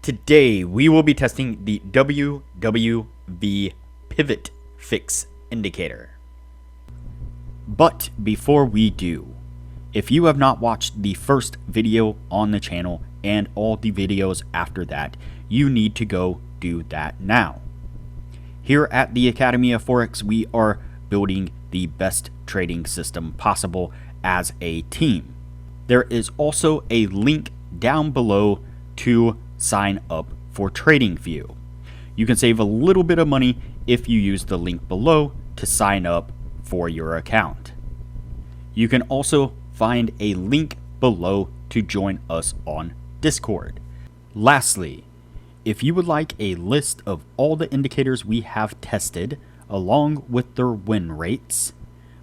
Today we will be testing the WWV Pivotfix indicator. But before we do, if you have not watched the first video on the channel and all the videos after that, you need to go do that now. Here at the Academy of Forex, we are building the best trading system possible as a team. There is also a link down below to sign up for Tradingview. You can save a little bit of money if you use the link below to sign up for your account. You can also find a link below to join us on Discord. Lastly, if you would like a list of all the indicators we have tested along with their win rates,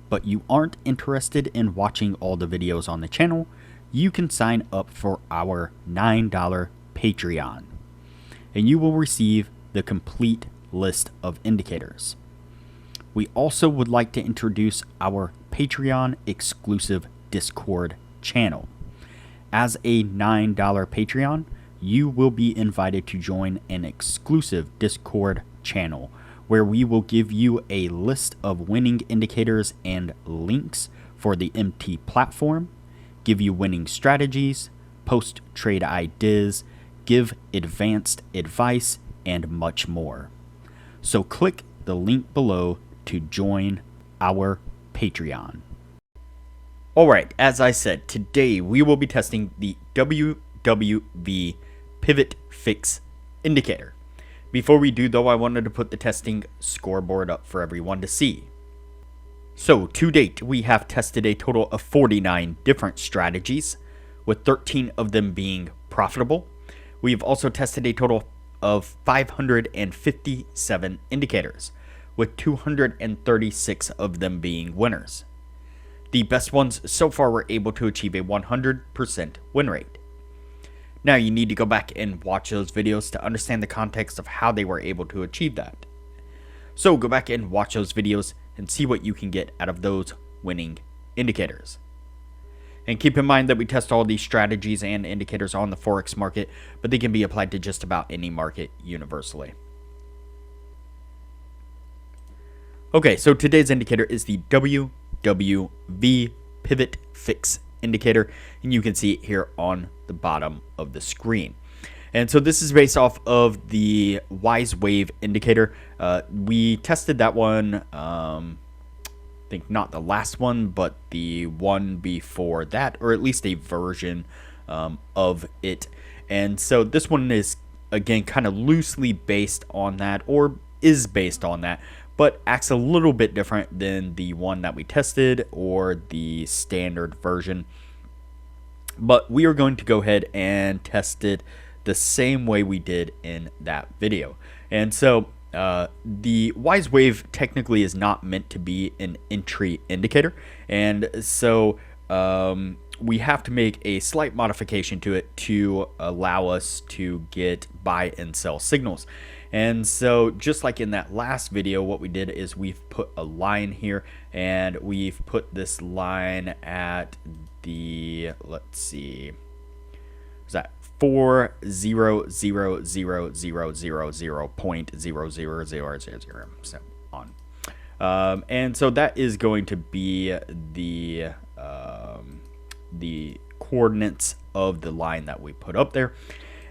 but you aren't interested in watching all the videos on the channel, you can sign up for our $9 Patreon, and you will receive the complete list of indicators. We also would like to introduce our Patreon exclusive Discord channel. As a $9 Patreon, you will be invited to join an exclusive Discord channel where we will give you a list of winning indicators and links for the MT platform, give you winning strategies, post trade ideas, give advanced advice, and much more. So click the link below to join our Patreon. Alright, as I said, today we will be testing the WWV Pivotfix indicator. Before we do though, I wanted to put the testing scoreboard up for everyone to see. So to date, we have tested a total of 49 different strategies, with 13 of them being profitable. We have also tested a total of 557 indicators, with 236 of them being winners. The best ones so far were able to achieve a 100% win rate. Now you need to go back and watch those videos to understand the context of how they were able to achieve that. So go back and watch those videos and see what you can get out of those winning indicators. And keep in mind that we test all these strategies and indicators on the Forex market, but they can be applied to just about any market universally. Okay, so today's indicator is the WWV Pivotfix indicator, and you can see it here on the bottom of the screen. And so this is based off of the Wise Wave indicator. We tested that one, I think not the last one, but the one before that, or at least a version of it. And so this one is, again, kind of loosely based on that, or is based on that, but acts a little bit different than the one that we tested or the standard version. But we are going to go ahead and test it the same way we did in that video. And so the Wise Wave technically is not meant to be an entry indicator, and so we have to make a slight modification to it to allow us to get buy and sell signals. And so just like in that last video, what we did is we've put a line here, and we've put this line at the, let's see, is that 4000000.0000, so on. And so that is going to be the coordinates of the line that we put up there.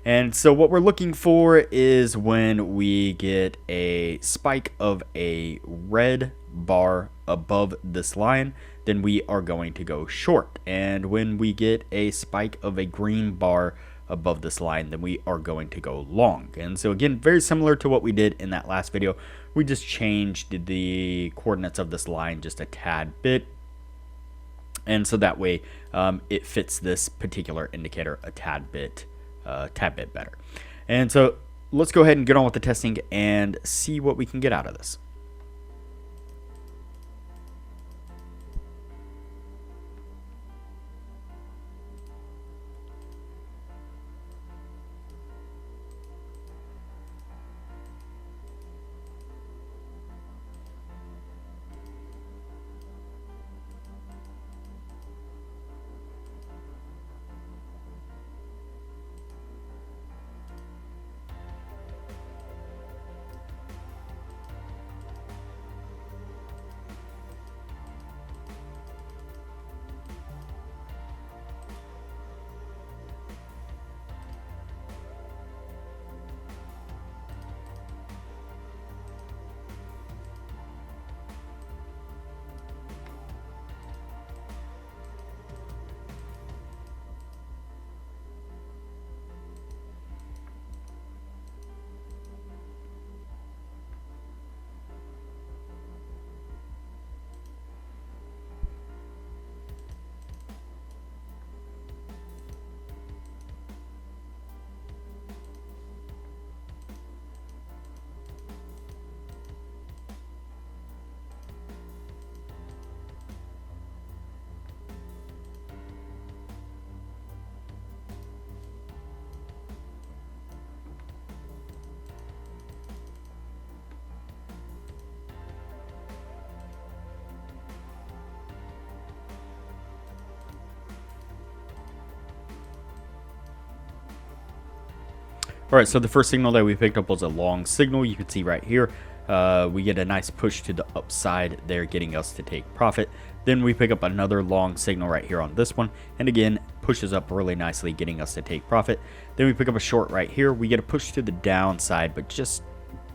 And so what we're looking for is when we get a spike of a red bar above this line, then we are going to go short. And when we get a spike of a green bar above this line, then we are going to go long. And so again, very similar to what we did in that last video, we just changed the coordinates of this line just a tad bit. And so that way it fits this particular indicator a tad bit better. And so let's go ahead and get on with the testing and see what we can get out of this. Alright, so the first signal that we picked up was a long signal. You can see right here, we get a nice push to the upside there, getting us to take profit. Then we pick up another long signal right here on this one, and again, pushes up really nicely, getting us to take profit. Then we pick up a short right here. We get a push to the downside, but just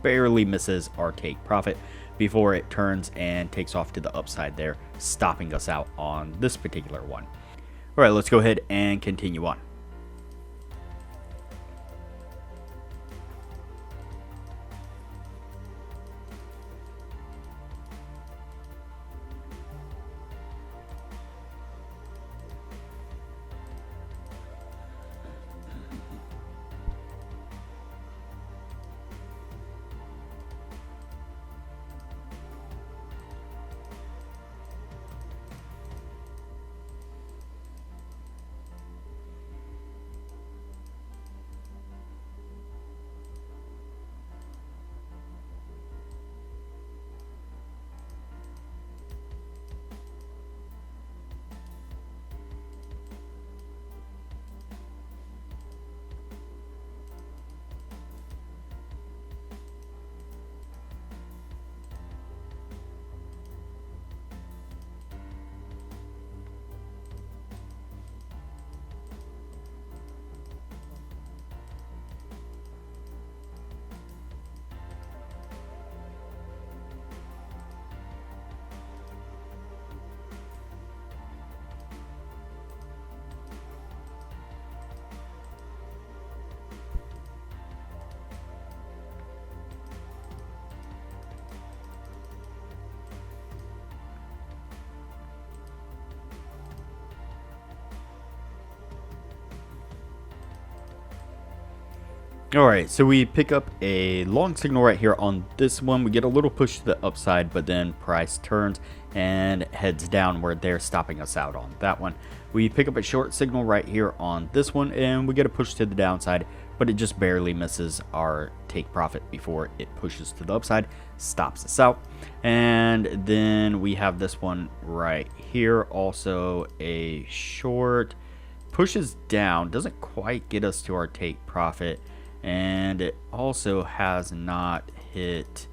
barely misses our take profit before it turns and takes off to the upside there, stopping us out on this particular one. Alright, let's go ahead and continue on. Alright, so we pick up a long signal right here on this one. We get a little push to the upside, but then price turns and heads downward there, stopping us out on that one. We pick up a short signal right here on this one, and we get a push to the downside, but it just barely misses our take profit before it pushes to the upside, stops us out. And then we have this one right here, also a short, pushes down, doesn't quite get us to our take profit, and it also has not hit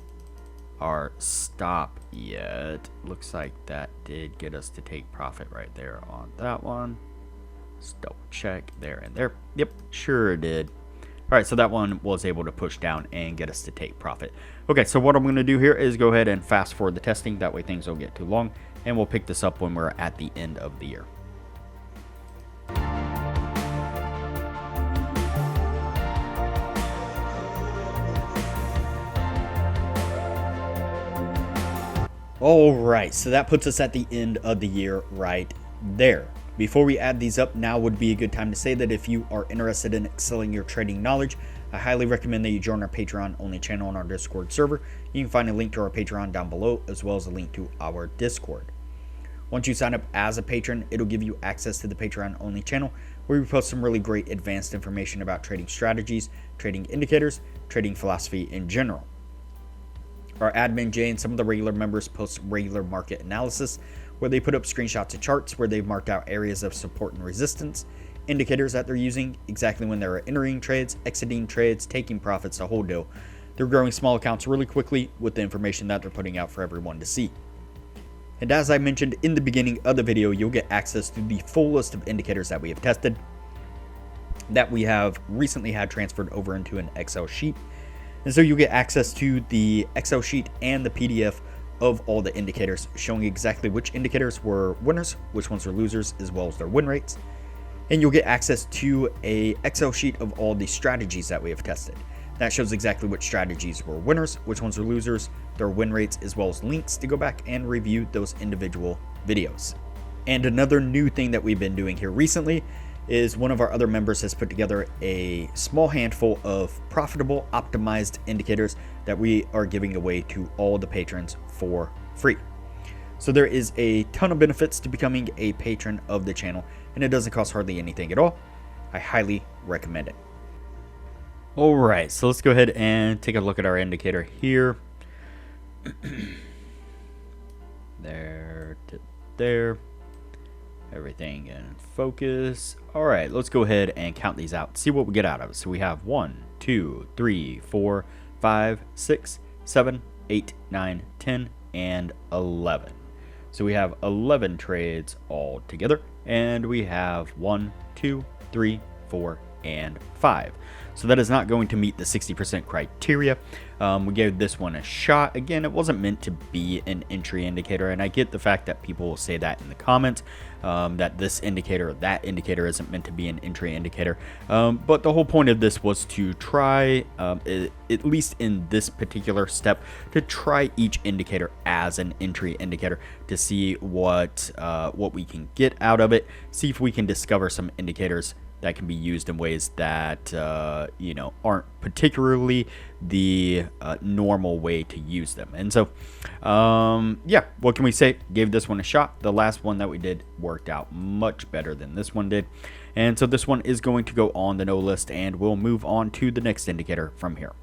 our stop yet. Looks like that did get us to take profit right there on that one. Let's double check there and there. Yep, sure did. Alright, so that one was able to push down and get us to take profit. Okay, so what I'm going to do here is go ahead and fast forward the testing. That way things don't get too long, and we'll pick this up when we're at the end of the year. Alright, so that puts us at the end of the year right there. Before we add these up, now would be a good time to say that if you are interested in excelling your trading knowledge, I highly recommend that you join our Patreon only channel on our Discord server. You can find a link to our Patreon down below, as well as a link to our Discord. Once you sign up as a patron, it'll give you access to the Patreon only channel, where we post some really great advanced information about trading strategies, trading indicators, trading philosophy in general. Our admin Jay and some of the regular members post regular market analysis, where they put up screenshots of charts where they've marked out areas of support and resistance, indicators that they're using, exactly when they're entering trades, exiting trades, taking profits, the whole deal. They're growing small accounts really quickly with the information that they're putting out for everyone to see. And as I mentioned in the beginning of the video, you'll get access to the full list of indicators that we have tested, that we have recently had transferred over into an Excel sheet. And so you get access to the Excel sheet and the PDF of all the indicators, showing exactly which indicators were winners, which ones were losers, as well as their win rates. And you'll get access to a Excel sheet of all the strategies that we have tested. That shows exactly which strategies were winners, which ones were losers, their win rates, as well as links to go back and review those individual videos. And another new thing that we've been doing here recently is one of our other members has put together a small handful of profitable optimized indicators that we are giving away to all the patrons for free. So there is a ton of benefits to becoming a patron of the channel, and it doesn't cost hardly anything at all. I highly recommend it. Alright, so let's go ahead and take a look at our indicator here. There to there. Everything in focus. Alright, let's go ahead and count these out, see what we get out of it. So we have 1, 2, 3, 4, 5, 6, 7, 8, 9, 10, and 11. So we have 11 trades all together, and we have 1, 2, 3, 4, and 5. So that is not going to meet the 60% criteria. We gave this one a shot. Again, it wasn't meant to be an entry indicator, and I get the fact that people will say that in the comments, that this indicator or that indicator isn't meant to be an entry indicator. But the whole point of this was to try, at least in this particular step, to try each indicator as an entry indicator to see what we can get out of it, see if we can discover some indicators that can be used in ways that aren't particularly the normal way to use them. And so yeah, what can we say? Gave this one a shot. The last one that we did worked out much better than this one did, and so this one is going to go on the no list, and we'll move on to the next indicator from here.